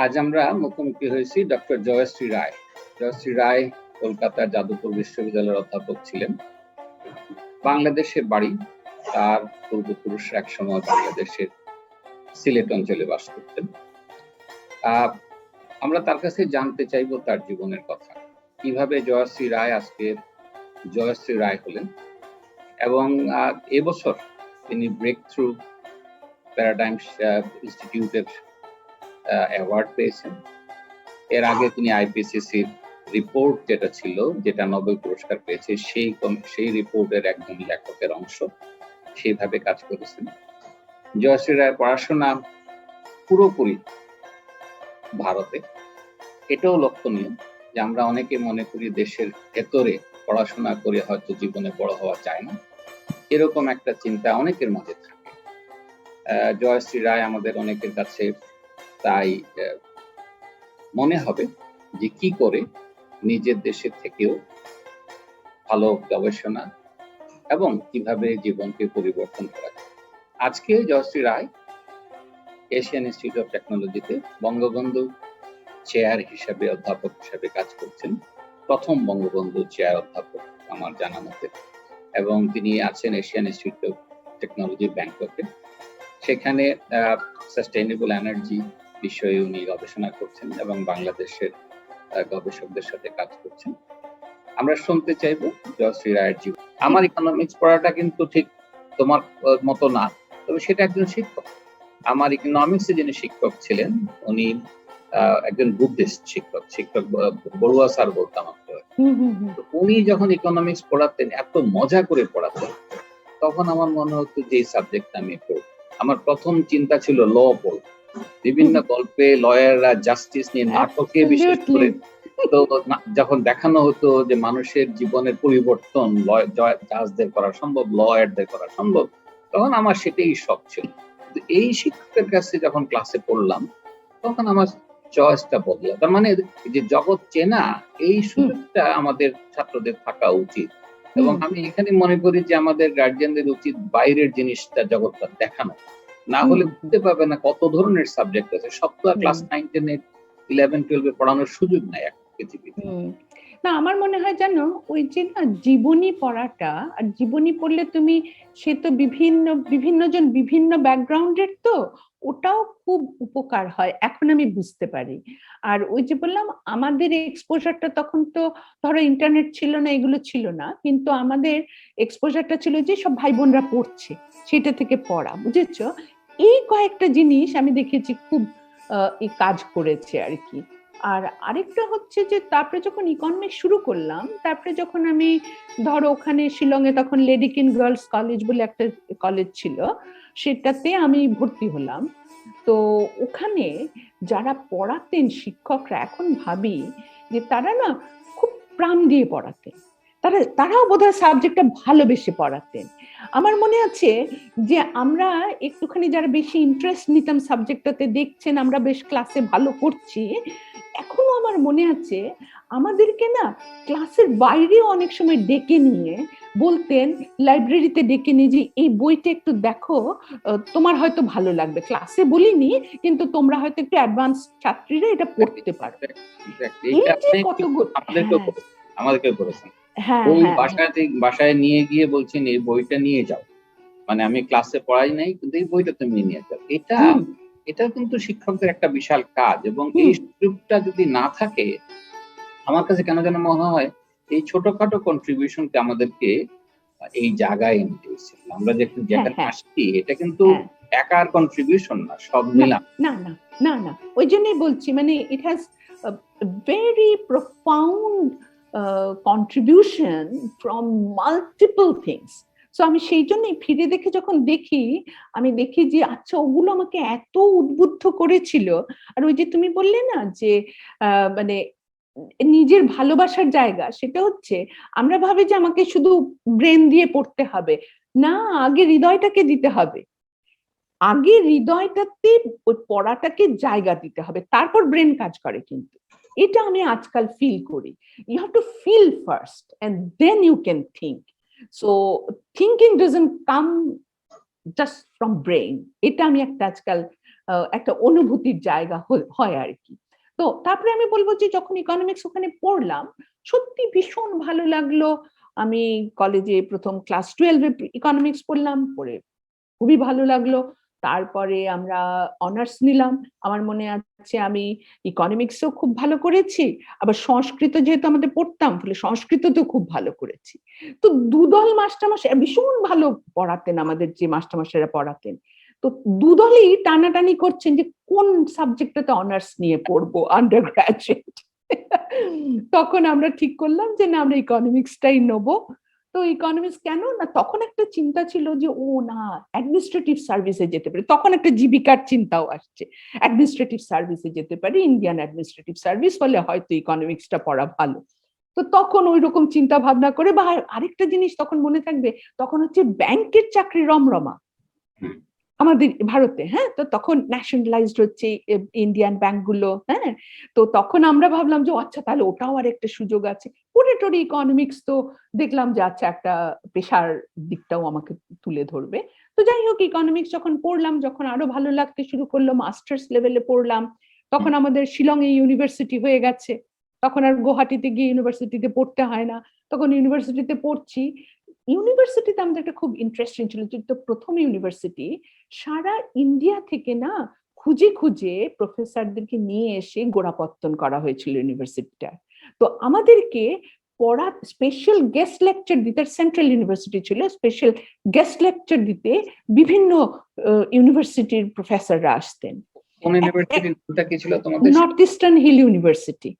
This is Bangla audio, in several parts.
আজ আমরা মুখোমুখি হয়েছি ডক্টর জয়শ্রী রায়। জয়শ্রী রায় কলকাতার যাদবপুর বিশ্ববিদ্যালয়ের অধ্যাপক ছিলেন। বাংলাদেশে বাড়ি, তার পূর্বপুরুষরা একসময় বাংলাদেশের সিলেট অঞ্চলে বাস করতেন। আমরা তার কাছে জানতে চাইব তার জীবনের কথা, কিভাবে জয়শ্রী রায় আজকের জয়শ্রী রায় হলেন, এবং এবছর তিনি ব্রেক থ্রু প্যারাডাইম ইনস্টিটিউটের অ্যাওয়ার্ড পেয়েছেন। এর আগে তিনি আইপিসিসির রিপোর্ট যেটা ছিল, যেটা নোবেল পুরস্কার পেয়েছে, সেই রিপোর্টের একজন লেখকের অংশ, সেইভাবে কাজ করেছেন। জয়শ্রী রায়ের পড়াশোনা পুরোপুরি ভারতে। এটাও লক্ষণীয় যে আমরা অনেকে মনে করি দেশের ভেতরে পড়াশোনা করে হয়তো জীবনে বড় হওয়া যায় না, এরকম একটা চিন্তা অনেকের মাঝে থাকে। জয়শ্রী রায় আমাদের অনেকের কাছে তাই মনে হবে যে কি করে নিজের দেশের থেকেও ভালো গবেষণা এবং কিভাবে জীবনকে পরিবর্তন করা যায়। আজকে জয়শ্রী রায় এশিয়ান ইনস্টিটিউট অফ টেকনোলজিতে বঙ্গবন্ধু চেয়ার হিসাবে অধ্যাপক হিসাবে কাজ করছেন, প্রথম বঙ্গবন্ধু চেয়ার অধ্যাপক আমার জানা মতে, এবং তিনি আছেন এশিয়ান ইনস্টিটিউট অফ টেকনোলজি ব্যাংককে। সেখানে সাস্টেইনেবল এনার্জি বিষয়ে উনি গবেষণা করছেন এবং বাংলাদেশের গবেষকদের সাথে কাজ করছেন। আমরা শুনতে চাইবো জয়শ্রী রায়ের জীবন। আমার ইকোনমিক্স পড়াটা কিন্তু ঠিক তোমার মতো না, তবে সেটা একজন শিক্ষক। আমার ইকোনমিক্সে যিনি শিক্ষক ছিলেন উনি একজন বুদ্ধিস্ট শিক্ষক বড়ুয়া স্যার বলতাম আপনাকে। উনি যখন ইকোনমিক্স পড়াতেন, এত মজা করে পড়াতেন, তখন আমার মনে হতো যে এই সাবজেক্ট আমি পড়ব। আমার প্রথম চিন্তা ছিল ল পড়ব। বিভিন্ন গল্পে লয়াররা জাস্টিস নিয়ে নাটকে বিশেষ করে তো যখন দেখানো হতো যে মানুষের জীবনের পরিবর্তন জাজদের করা সম্ভব, লয়ারদের করা সম্ভব, তখন আমার সেটাই শখ ছিল। এই শিক্ষকের কাছে যখন ক্লাসে পড়লাম, তখন আমার চয়েসটা বদলাম। তার মানে যে জগৎ চেনা, এই সুযোগটা আমাদের ছাত্রদের থাকা উচিত। এবং আমি এখানে মনে করি যে আমাদের গার্জিয়ানদের উচিত বাইরের জিনিসটা জগৎটা দেখানো, না হলে বুঝতে পারবে না কত ধরনের সাবজেক্ট আছে। সব তো ক্লাস 9, 10, 11, 12 পড়ানোর সুযোগ নাই এখন পৃথিবীতে। না, আমার মনে হয় জানো, ওই যে না জীবনী পড়াটা, আর জীবনী পড়লে তুমি, সে তো বিভিন্ন জন বিভিন্ন ব্যাকগ্রাউন্ডের, তো ওটাও খুব উপকার হয়, এখন আমি বুঝতে পারি। আর ওই যে বললাম, আমাদের এক্সপোজারটা তখন তো ধরো ইন্টারনেট ছিল না, এগুলো ছিল না, কিন্তু আমাদের এক্সপোজারটা ছিল যে সব ভাই বোনরা পড়ছে, সেটা থেকে পড়া, বুঝেছো? এই কয়েকটা জিনিস আমি দেখেছি খুব কাজ করেছে আর কি। আর আরেকটা হচ্ছে যে তারপরে যখন ইকোনমিক্স শুরু করলাম, তারপরে যখন আমি ধরো ওখানে শিলংয়ে তখন লেডিকিন গার্লস কলেজ বলে একটা কলেজ ছিল, সেটাতে আমি ভর্তি হলাম। তো ওখানে যারা পড়াতেন শিক্ষকরা, এখন ভাবি যে তারা না খুব প্রাণ দিয়ে পড়াতেন, তারাও বোধহয় সাবজেক্টটা ভালোবেসে পড়াতেন। আমার মনে আছে যে আমরা একটুখানি যারা বেশি ইন্টারেস্ট নিতাম সাবজেক্টটাতে, দেখছেন আমরা বেশ ক্লাসে ভালো করছি, এখনো আমার মনে আছে আমাদেরকে না ক্লাসের বাইরেও অনেক সময় ডেকে নিয়ে বলতেন, লাইব্রেরিতে ডেকে নিয়ে, যে এই বইটা একটু দেখো, তোমার হয়তো ভালো লাগবে। ক্লাসে বলিনি, কিন্তু তোমরা হয়তো একটু অ্যাডভান্স ছাত্রীরা এটা পড়তে পারো। আমাদেরকে করেছেন বাসায় নিয়ে গিয়ে বলছেন এই বইটা নিয়ে যাও, মানে আমি ক্লাসে পড়াই নাই, কিন্তু এই বইটা তুমি নিয়ে যাও। এটা কিন্তু শিক্ষকদের একটা বিশাল কাজ, এবং এই সুযোগটা যদি না থাকে, আমার কাছে কেন যেন মনে হয় এই ছোটখাটো কন্ট্রিবিউশনকে আমাদেরকে এই জায়গায় এনে দিয়েছে। আমরা যেখানে আসছি, এটা কিন্তু একার কন্ট্রিবিউশন না, সব মিলাম। না না না না, ওই জন্যই বলছি, মানে it has very profound contribution from multiple things. So আমি সেই জন্যই ফিরে দেখে যখন আমি দেখি যে আচ্ছা, ওগুলো আমাকে এত উদ্বুদ্ধ করেছিল। আর ওই যে তুমি বললে না যে মানে নিজের ভালোবাসার জায়গা, সেটা হচ্ছে আমরা ভাবি যে আমাকে শুধু ব্রেন দিয়ে পড়তে হবে, না, আগে হৃদয়টাকে দিতে হবে, আগে হৃদয়টাতে ওই পড়াটাকে জায়গা দিতে হবে, তারপর ব্রেন কাজ করে। কিন্তু এটা আমি আজকাল ফিল করি, you have to feel first and then you can think. So thinking doesn't come just from brain, এটা আমি একটা আজকাল একটা অনুভূতির জায়গা হয় আর কি। তো তারপরে আমি বলবো যে যখন ইকোনমিক্স ওখানে পড়লাম, সত্যি ভীষণ ভালো লাগলো। আমি কলেজে প্রথম ক্লাস 12 ইকোনমিক্স পড়লাম, পড়ে খুবই ভালো লাগলো। তারপরে আমরা অনার্স নিলাম। আমার মনে আছে আমি ইকোনমিক্সও খুব ভালো করেছি, আবার সংস্কৃত যেহেতু আমাদের পড়তাম, ফলে সংস্কৃত তো খুব ভালো করেছি। তো দুদল মাস্টারমশাই ভীষণ ভালো পড়াতেন, আমাদের যে মাস্টারমশাইরা পড়াতেন। তো দুদলই টানাটানি করছেন যে কোন সাবজেক্টটাতে অনার্স নিয়ে পড়বো আন্ডার গ্রাজুয়েট। তখন আমরা ঠিক করলাম যে না, আমরা ইকোনমিক্সটাই নেবো। তো ইকোনমিক্স কেন না, তখন একটা চিন্তা ছিল যে ও না, অ্যাডমিনিস্ট্রেটিভ সার্ভিসে যেতে পারি, তখন একটা জীবিকার চিন্তাও আসছে, অ্যাডমিনিস্ট্রেটিভ সার্ভিসে যেতে পারি, ইন্ডিয়ান অ্যাডমিনিস্ট্রেটিভ সার্ভিস, ফলে হয়তো ইকোনমিক্সটা পড়া ভালো। তো তখন ওই রকম চিন্তা ভাবনা করে, বা আরেকটা জিনিস তখন মনে থাকবে, তখন হচ্ছে ব্যাংকের চাকরি রমরমা আমাদের ভারতে। হ্যাঁ, তো তখন ন্যাশনালাইজড হচ্ছে ইন্ডিয়ান ব্যাংকগুলো। হ্যাঁ, তো তখন আমরা ভাবলাম যে আচ্ছা, তাহলে ওটাও আর একটা সুযোগ আছে। পড়ে টরে ইকোনমিক্স তো দেখলাম যে আচ্ছা, একটা পেশার দিকটাও আমাকে তুলে ধরবে। তো যাই হোক, ইকোনমিক্স যখন পড়লাম, যখন আরো ভালো লাগতে শুরু করলো, মাস্টার্স লেভেলে পড়লাম, তখন আমাদের শিলং এ ইউনিভার্সিটি হয়ে গেছে। তখন আর গুয়াহাটিতে গিয়ে ইউনিভার্সিটিতে পড়তে হয় না, তখন ইউনিভার্সিটিতে পড়ছি। ইউনিভার্সিটিতে আমাদের একটা খুব ইন্টারেস্টিং ছিল, যেহেতু প্রথম ইউনিভার্সিটি, সারা ইন্ডিয়া থেকে না খুঁজে খুঁজে প্রফেসরদেরকে নিয়ে এসে গোড়াপত্তন করা হয়েছিল ইউনিভার্সিটিটা। তো আমাদেরকে পড়া, স্পেশাল গেস্ট লেকচার দিতে, সেন্ট্রাল ইউনিভার্সিটি ছিল, স্পেশাল গেস্ট লেকচার দিতে বিভিন্ন ইউনিভার্সিটির প্রফেসররা আসতেন। কোন ইউনিভার্সিটির নামটা কি ছিল তোমাদের? North eastern hill university.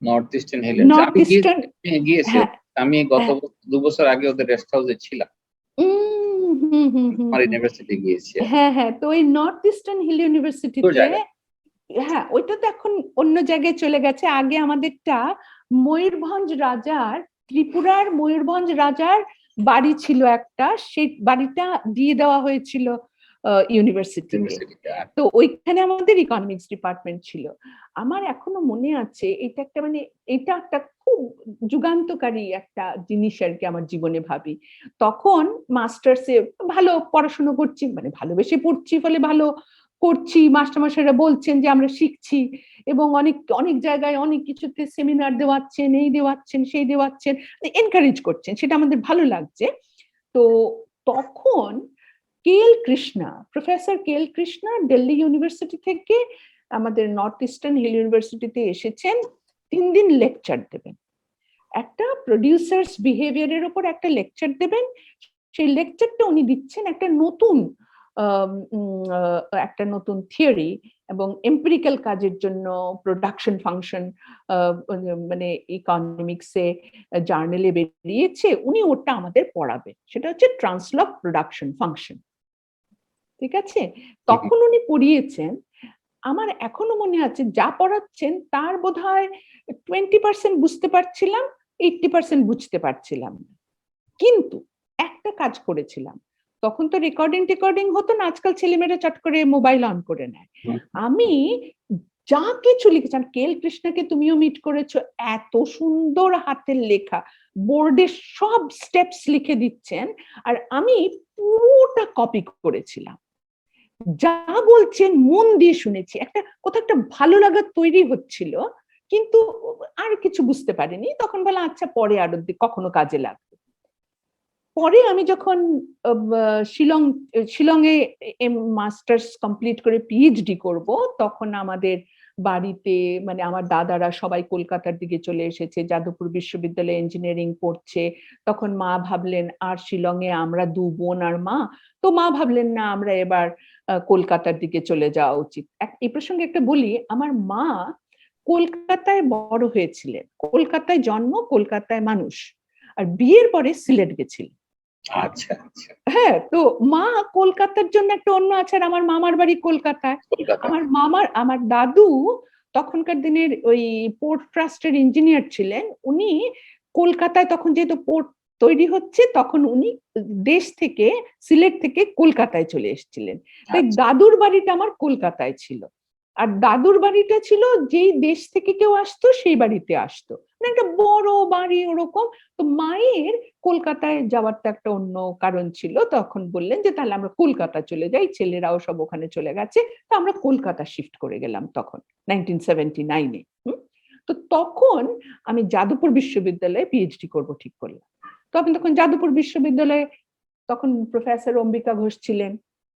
North eastern hill. North eastern, গিয়েছি, হ্যাঁ, আমি গত 2 বছর আগে ওদের রেস্ট হাউসে ছিলাম। আমার ইউনিভার্সিটি গিয়েছি। হ্যাঁ হ্যাঁ, তো ওই নর্থ ইস্টার্ন হিল ইউনিভার্সিটিতে, হ্যাঁ ওইটা তো এখন অন্য জায়গায় চলে গেছে। আগে আমাদেরটা ময়ূরভঞ্জ রাজার, ত্রিপুরার ময়ূরভঞ্জ রাজার বাড়ি ছিল একটা, সেই বাড়িটা দিয়ে দেওয়া হয়েছিল ইউনিভার্সিটিতে। তো ওইখানে আমাদের ইকোনমিক্স ডিপার্টমেন্ট ছিল। আমার এখনো মনে আছে, এটা একটা মানে, এটা একটা খুব যুগান্তকারী একটা জিনিস আর কি আমার জীবনে ভাবি। তখন মাস্টার্সে ভালো পড়াশোনা করছি, মানে ভালোবেসে পড়ছি, ফলে ভালো করছি, মাস্টারমশাইরা বলছেন যে আমরা শিখছি, এবং অনেক অনেক জায়গায় অনেক কিছুতে সেমিনার দেওয়াচ্ছেন, এই দেওয়াচ্ছেন, সেই দেওয়াচ্ছেন, এনকারেজ করছেন, সেটা আমাদের ভালো লাগছে। তো তখন প্রফেসর কে এল কৃষ্ণা দিল্লি ইউনিভার্সিটি থেকে আমাদের নর্থ ইস্টার্ন হিল ইউনিভার্সিটিতে এসেছেন, 3 দিন লেকচার দেবেন। একটা প্রডিউসার্স বিহেভিয়ারের উপর একটা লেকচার দেবেন। সেই লেকচারটা উনি দিচ্ছেন একটা নতুন থিওরি এবং এম্পিরিক্যাল কাজের জন্য, প্রোডাকশন ফাংশন, মানে ইকোনমিক্সে জার্নালে বেরিয়েছে, উনি ওটা আমাদের পড়াবেন। সেটা হচ্ছে ট্রান্সলভ প্রোডাকশন ফাংশন। ঠিক আছে, তখন উনি পড়িয়েছেন। আমার এখনো মনে আছে, যা পড়াচ্ছেন তার বোধহয় 20% বুঝতে পারছিলাম, 80% বুঝতে পারছিলাম, কিন্তু একটা কাজ করেছিলাম। তখন তো রেকর্ডিং হতো না, আজকাল ছেলেমেয়েরা চট করে মোবাইল অন করে নেয়। আমি যা কিছু লিখেছি, কে এল কৃষ্ণাকে তুমিও মিট করেছো, এত সুন্দর হাতের লেখা, বোর্ডে সব স্টেপস লিখে দিচ্ছেন, আর আমি পুরোটা কপি করেছিলাম। যা বলছেন মন দিয়ে শুনেছি, একটা কোথাও একটা ভালো লাগা তৈরি হচ্ছিল, কিন্তু আর কিছু বুঝতে পারিনি। তখন বলা আচ্ছা, পরে আরো কখনো কাজে লাগবে। পরে আমি যখন শিলংয়ে মাস্টার্স কমপ্লিট করে পিএইচডি করব, তখন আমাদের বাড়িতে, মানে আমার দাদারা সবাই কলকাতার দিকে চলে এসেছে, যাদবপুর বিশ্ববিদ্যালয়ে ইঞ্জিনিয়ারিং পড়ছে। তখন মা ভাবলেন, আর শিলংয়ে আমরা 2 বোন আর মা, তো মা ভাবলেন না, আমরা এবার কলকাতার দিকে চলে যাওয়া উচিত। এই প্রসঙ্গে একটা বলি, আমার মা কলকাতায় বড় হয়েছিলেন, কলকাতায় জন্ম, কলকাতায় মানুষ, আর বিয়ের পরে সিলেট গেছিল। আচ্ছা আচ্ছা, হ্যাঁ, তো মা কলকাতার জন্য একটা অন্য আছে, আর আমার মামার বাড়ি কলকাতায়। আমার দাদু তখনকার দিনের ওই পোর্ট ট্রাস্টের ইঞ্জিনিয়ার ছিলেন। উনি কলকাতায়, তখন যেহেতু পোর্ট তৈরি হচ্ছে, তখন উনি দেশ থেকে, সিলেট থেকে কলকাতায় চলে এসেছিলেন। তাই দাদুর বাড়িটা আমার কলকাতায় ছিল। আর দাদুর বাড়িটা ছিল যেই দেশ থেকে কেউ আসতো সেই বাড়িতে আসতো, মানে একটা বড় বাড়ি ওরকম। তো মায়ের কলকাতায় যাওয়ার তো একটা অন্য কারণ ছিল, তখন বললেন যে তাহলে আমরা কলকাতা চলে যাই, ছেলেরাও সব ওখানে চলে গেছে, তো আমরা কলকাতা শিফট করে গেলাম তখন 1979-এ। তো তখন আমি যাদবপুর বিশ্ববিদ্যালয়ে পিএইচডি করব ঠিক করলাম। তখন যাদবপুর বিশ্ববিদ্যালয়ে তখন প্রফেসর অম্বিকা ঘোষ ছিলেন।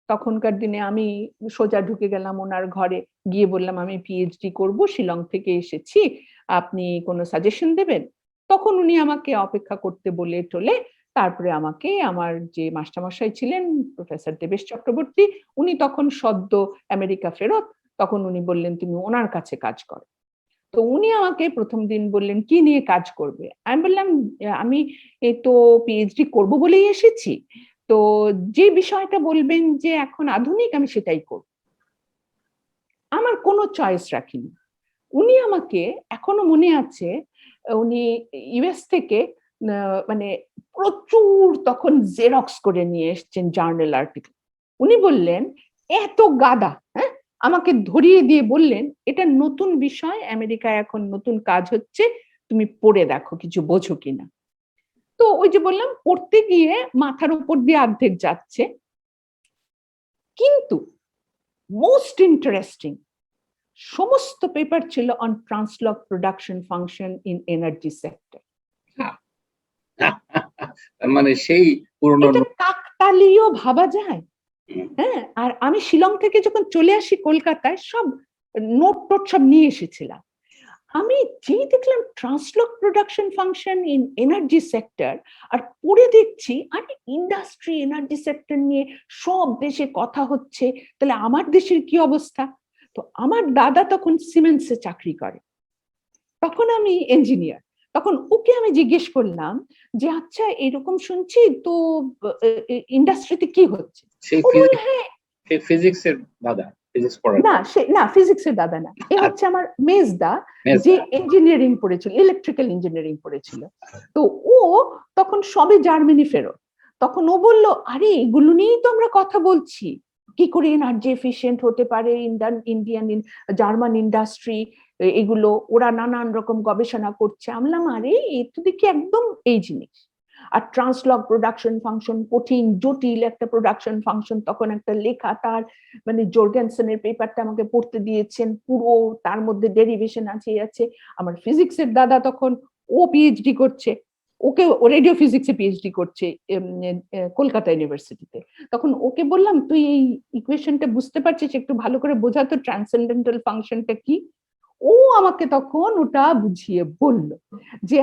তখনকার দিনে আমি সোজা ঢুকে গেলাম ওনার ঘরে, গিয়ে বললাম আমি পিএইচডি করব, শিলং থেকে এসেছি, আপনি কোনো সাজেশন দেবেন? তখন উনি আমাকে অপেক্ষা করতে বলে টলে তারপরে আমাকে আমার যে মাস্টারমশাই ছিলেন প্রফেসর দেবেশ চক্রবর্তী, উনি তখন সদ্য আমেরিকা ফেরত, তখন উনি বললেন তুমি ওনার কাছে কাজ করো। তো উনি আমাকে প্রথম দিন বললেন কি নিয়ে কাজ করবে? আমি বললাম আমি এই তো পিএইচডি করব বলেই এসেছি, তো যে বিষয়টা বলবেন যে এখন আধুনিক আমি সেটাই করব। আমার কোনো চয়েস রাখিনি। উনি আমাকে এখনো মনে আছে, উনি ইউএস থেকে মানে প্রচুর তখন জেরক্স করে নিয়ে এসছেন জার্নাল আর্টিকেল। উনি বললেন এত গাদা, হ্যাঁ, আমাকে ধরিয়ে দিয়ে বললেন এটা নতুন বিষয়, আমেরিকায় এখন নতুন কাজ হচ্ছে, তুমি পড়ে দেখো কিছু বোঝো কিনা। তো ওই যে বললাম পড়তে গিয়ে মাথার উপর দিয়ে অর্ধেক যাচ্ছে, কিন্তু মোস্ট ইন্টারেস্টিং সমস্ত পেপার ছিল on translog production function in energy sector. মানে সেই পুরনো এটা কাকতালীয় ভাবা যায়। হ্যাঁ, আর আমি শিলং থেকে যখন চলে আসি কলকাতায় সব নোট টোট সব নিয়ে এসেছিলাম। আমি যেই দেখলাম translog production function in energy sector, আর পড়ে দেখছি আরে ইন্ডাস্ট্রি এনার্জি সেক্টর নিয়ে সব দেশে কথা হচ্ছে, তাহলে আমার দেশের কি অবস্থা? তো আমার দাদা তখন সিমেন্টসে চাকরি করে, তখন আমি ইঞ্জিনিয়ার। তখন ওকে আমি জিজ্ঞেস করলাম যে আচ্ছা এরকম শুনছি তো ইন্ডাস্ট্রিতে কি হচ্ছে? সেই ও বলে হ্যাঁ। ফিজিক্সের দাদা, ফিজিক্স পড়ার না সে না, ফিজিক্সের দাদা না, এ হচ্ছে আমার মেজদা, যে মেজদা। ইঞ্জিনিয়ারিং পড়েছিল, ইলেকট্রিক্যাল ইঞ্জিনিয়ারিং পড়েছিল। তো ও তখন সবে জার্মানি ফেরত, তখন ও বলল আরে এগুলো নিয়েই তো আমরা কথা বলছি, কি করে এনার্জি এফিশিয়েন্ট হতে পারে ইন্ডিয়ান জার্মান ইন্ডাস্ট্রি, এগুলো ওরা নানান রকম গবেষণা করছে। আমলাম আরে এই তো দেখি একদম এই জিনিস। আর ট্রান্সলগ প্রোডাকশন ফাংশন কঠিন জটিল একটা প্রোডাকশন ফাংশন, তখন একটা লেখা তার মানে জোর্গেনসনের পেপারটা আমাকে পড়তে দিয়েছেন পুরো, তার মধ্যে ডেরিভেশন আছে। আমার ফিজিক্সের দাদা তখন ও পিএইচডি করছে, ওকে ও রেডিও ফিজিক্সে পিএইচডি করছে কলকাতা ইউনিভার্সিটিতে। তখন ওকে বললাম তুই এই ইকুয়েশনটা বুঝতে পারছিস, একটু ভালো করে বোঝা তো ট্রান্সেন্ডেন্টাল ফাংশনটা কি। ও আমাকে তখন ওটা বুঝিয়ে বলল যে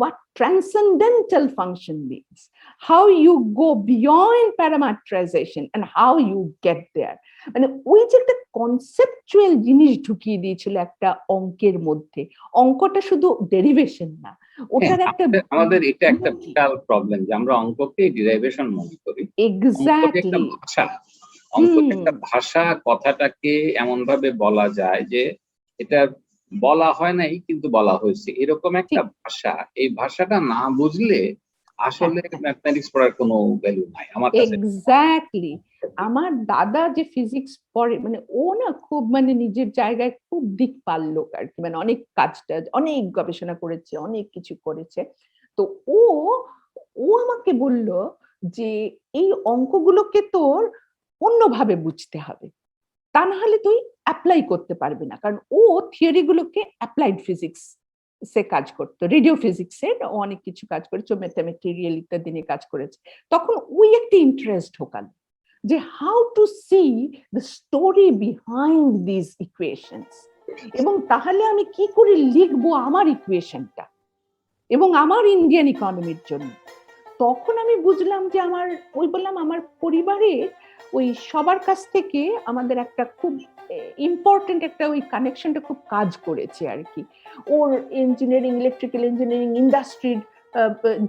what transcendental function means, how you go beyond parametrization and how you get there। মানে ওই যে একটা কনসেপচুয়াল জিনিস ঢুকিয়ে দিয়েছিল একটা অঙ্কের মধ্যে, অঙ্কটা শুধু ডেরিভেশন না, ওটার একটা আমাদের এটা একটা বিশাল প্রবলেম যে আমরা অঙ্ককে ডিরাইভেশন মনে করি। অঙ্ককে একটা এক্স্যাক্টলি। ভাষা, অঙ্ককে একটা ভাষা, কথাটাকে এমন ভাবে বলা যায় যে এটা বলা হয় নাই কিন্তু বলা হয়েছে, এরকম একটা ভাষা। এই ভাষাটা না বুঝলে আসলে ম্যাথমেটিক্স পড়ার কোনো ভ্যালু নাই আমার কাছে। এক্স্যাক্টলি। আমার দাদা যে ফিজিক্স পড়ে, মানে ও না খুব মানে নিজের জায়গায় খুব দিকপাল লোক আর কি, মানে অনেক কাজটা অনেক গবেষণা করেছে, অনেক কিছু করেছে। তো ও ও আমাকে বলল যে এই অঙ্কগুলোকে তোর অন্যভাবে বুঝতে হবে, তা না হলে তুই অ্যাপ্লাই করতে পারবি না। কারণ ও থিওরি গুলোকে অ্যাপ্লাইড ফিজিক্স সে কাজ করতো, রেডিও ফিজিক্সের ও অনেক কিছু কাজ করেছে, ম্যাথমেটিরিয়াল ইত্যাদি নিয়ে কাজ করেছে। তখন ওই একটা ইন্টারেস্ট ঢোকাল যে how to C the story behind this equations, এবং তাহলে আমি কি করে লিখবো আমার ইকুয়েশনটা এবং আমার ইন্ডিয়ান ইকোনমির জন্য। তখন আমি বুঝলাম যে আমার ওই বললাম আমার পরিবারে ওই সবার কাছ থেকে আমাদের একটা খুব ইম্পর্টেন্ট একটা ওই কানেকশনটা খুব কাজ করেছে আর কি। ওর ইঞ্জিনিয়ারিং, ইলেকট্রিক্যাল ইঞ্জিনিয়ারিং, ইন্ডাস্ট্রির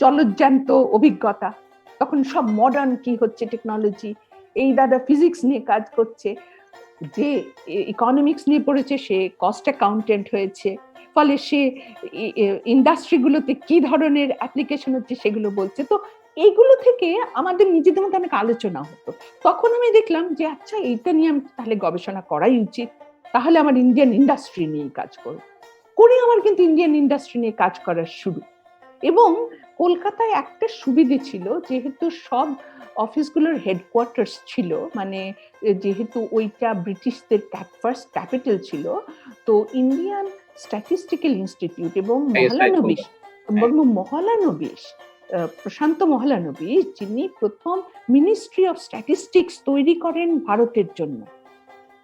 জলজ্যান্ত অভিজ্ঞতা, তখন সব মডার্ন কি হচ্ছে টেকনোলজি, এই দাদা ফিজিক্স নিয়ে কাজ করছে, যে ইকোনমিক্স নিয়ে পড়েছে সে কস্ট অ্যাকাউন্টেন্ট হয়েছে, ফলে সে ইন্ডাস্ট্রিগুলোতে কি ধরনের অ্যাপ্লিকেশন হচ্ছে সেগুলো বলছে। তো এইগুলো থেকে আমাদের নিজেদের মধ্যে অনেক আলোচনা হতো। তখন আমি দেখলাম যে আচ্ছা এইটা নিয়ে আমি তাহলে গবেষণা করাই উচিত, তাহলে আমার ইন্ডিয়ান ইন্ডাস্ট্রি নিয়ে কাজ করব। করে আমার কিন্তু ইন্ডিয়ান ইন্ডাস্ট্রি নিয়ে কাজ করার শুরু। এবং কলকাতায় একটা সুবিধে ছিল, যেহেতু সব অফিসগুলোর হেডকোয়ার্টার্স ছিল, মানে যেহেতু ওইটা ব্রিটিশদের ফার্স্ট ক্যাপিটাল ছিল, তো ইন্ডিয়ান স্ট্যাটিস্টিক্যাল ইনস্টিটিউট এবং মহলানবিশ প্রশান্ত মহলানবিশ, যিনি প্রথম মিনিস্ট্রি অফ স্ট্যাটিস্টিক্স তৈরি করেন ভারতের জন্য,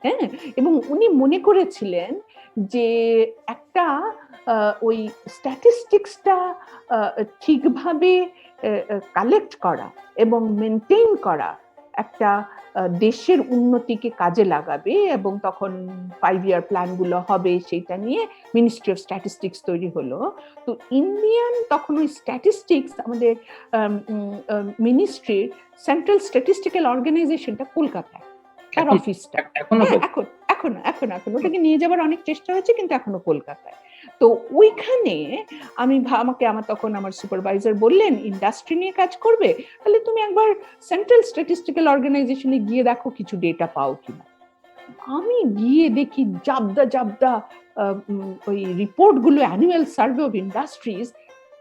হ্যাঁ, এবং উনি মনে করেছিলেন যে একটা ওই স্ট্যাটিস্টিক্সটা ঠিকভাবে কালেক্ট করা এবং মেনটেন করা একটা দেশের উন্নতিকে কাজে লাগাবে, এবং তখন 5 ইয়ার প্ল্যানগুলো হবে, সেটা নিয়ে মিনিস্ট্রি অফ স্ট্যাটিস্টিক্স তৈরি হলো। তো ইন্ডিয়ান তখন ওই স্ট্যাটিস্টিক্স আমাদের মিনিস্ট্রির সেন্ট্রাল স্ট্যাটিস্টিক্যাল অর্গানাইজেশনটা কলকাতায়, তার অফিসটা এখনো ওটাকে নিয়ে যাবার অনেক চেষ্টা হয়েছে, কিন্তু এখনো কলকাতায়। তো ওইখানে আমার তখন আমার সুপারভাইজার বললেন, ইন্ডাস্ট্রি নিয়ে কাজ করবে, তাহলে তুমি একবার সেন্ট্রাল স্ট্যাটিস্টিক্যাল অর্গানাইজেশনে গিয়ে দেখো কিছু ডেটা পাও কিনা। আমি গিয়ে দেখি জাবদা ওই রিপোর্ট গুলো, অ্যানুয়াল সার্ভে অফ ইন্ডাস্ট্রিজ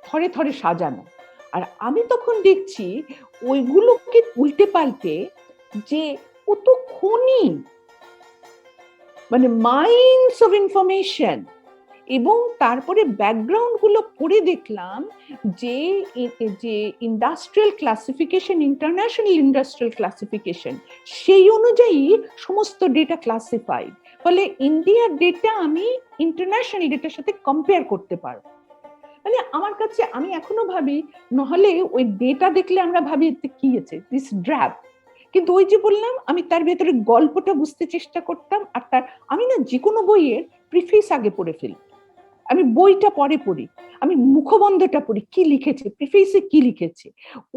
থরে থরে সাজানো। আর আমি তখন দেখছি ওইগুলোকে উল্টে পাল্টে যে কত খনি, মানে মাইন্স অফ ইনফরমেশন, এবং তারপরে ব্যাকগ্রাউন্ড গুলো পড়ে দেখলাম যে industrial classification, international industrial classification, সেই অনুযায়ী সমস্ত ডেটা ক্লাসিফাইড। ফলে ইন্ডিয়ার ডেটা আমি ইন্টারন্যাশনাল ডেটার সাথে কম্পেয়ার করতে পারবো। মানে আমার কাছে, আমি এখনো ভাবি, নহলে ওই ডেটা দেখলে আমরা ভাবি কি আছে, দিস ড্রাফট, কিন্তু ওই যে বললাম, আমি তার ভেতরে গল্পটা বুঝতে চেষ্টা করতাম। আর আমি না যে কোনো বইয়ের প্রিফেস আগে পড়ে ফেলি, আমি বইটা পরে পড়ি, আমি মুখবন্ধটা পড়ি, কি লিখেছে প্রিফেসে, কি লিখেছে।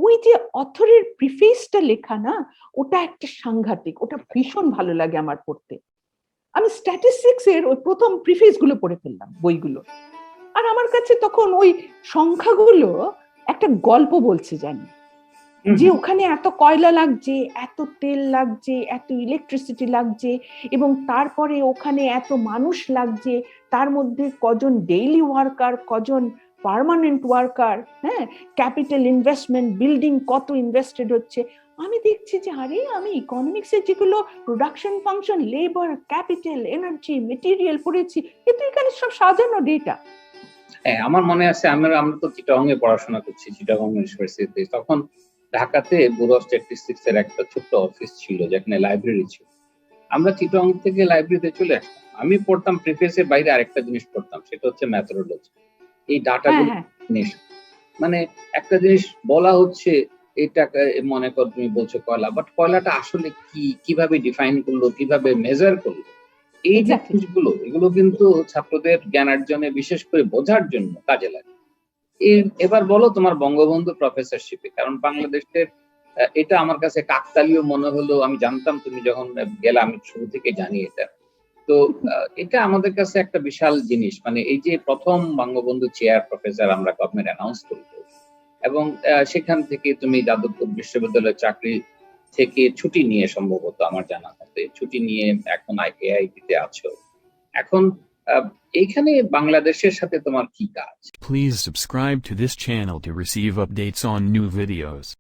ওই যে অথরের প্রিফেসটা লেখা না, ওটা একটা সাংঘাতিক, ওটা ভীষণ ভালো লাগে আমার পড়তে। আমি স্ট্যাটিস্টিক্স এর ওই প্রথম প্রিফেস গুলো পড়ে ফেললাম বইগুলো, আর আমার কাছে তখন ওই সংখ্যাগুলো একটা গল্প বলছে, জানি যে ওখানে এত কয়লা লাগছে, এত তেল লাগছে, এত ইলেকট্রিসিটি লাগছে, এবং তারপরে ওখানে এত মানুষ লাগছে, তার মধ্যে কজন ডেইলি ওয়ার্কার, কজন পার্মানেন্ট ওয়ার্কার, হ্যাঁ, ক্যাপিটাল ইনভেস্টমেন্ট, বিল্ডিং কত ইনভেস্টেড হচ্ছে। আমি দেখছি যে আরে, আমি ইকোনমিক্সের যেগুলো production function, labour, capital, energy, material পড়েছি, কিন্তু এখানে সব সাজানো ডেটা। হ্যাঁ, আমার মনে আছে, আমরা তো চিটাগং এ পড়াশোনা করছি, চিটাগং ইউনিভার্সিটিতে। তখন ঢাকাতে ব্যুরো অফ স্ট্যাটিস্টিক্স এর একটা ছোট্ট অফিস ছিল, যেখানে লাইব্রেরি ছিল। আমরা চিটাগং থেকে লাইব্রেরিতে চলে আসতাম। আমি পড়তাম প্রিফেসের বাইরে আরেকটা জিনিস পড়তাম, সেটা হচ্ছে মেথোডোলজি। এই ডাটাগুলো জিনিস, মানে একটা জিনিস বলা হচ্ছে, এটা মনে কর তুমি বলছো কয়লা, বাট কয়লাটা আসলে কি, কিভাবে ডিফাইন করলো, কিভাবে মেজার করলো, এই যে জিনিসগুলো, এগুলো কিন্তু ছাত্রদের জ্ঞানার্জনে, বিশেষ করে বোঝার জন্য কাজে লাগে। এবার বলো তোমার বঙ্গবন্ধু প্রফেসরশিপে, কারণ বাংলাদেশের এটা আমার কাছে কাকতালীয় মনে হলো। আমি জানতাম তুমি যখন গেলে, আমি শুরু থেকে জানি এটা। তো এটা আমাদের কাছে একটা বিশাল জিনিস, মানে এই যে প্রথম বঙ্গবন্ধু চেয়ার প্রফেসর আমরা গভর্নমেন্ট অ্যানাউন্স করবো, এবং সেখান থেকে তুমি যাদবপুর বিশ্ববিদ্যালয়ের চাকরি থেকে ছুটি নিয়ে, সম্ভবত আমার জানা মতে ছুটি নিয়ে এখন আইআইটিতে আছো। এখন এইখানে বাংলাদেশের সাথে তোমার কি কাজ? Please subscribe to this channel to receive updates on new videos.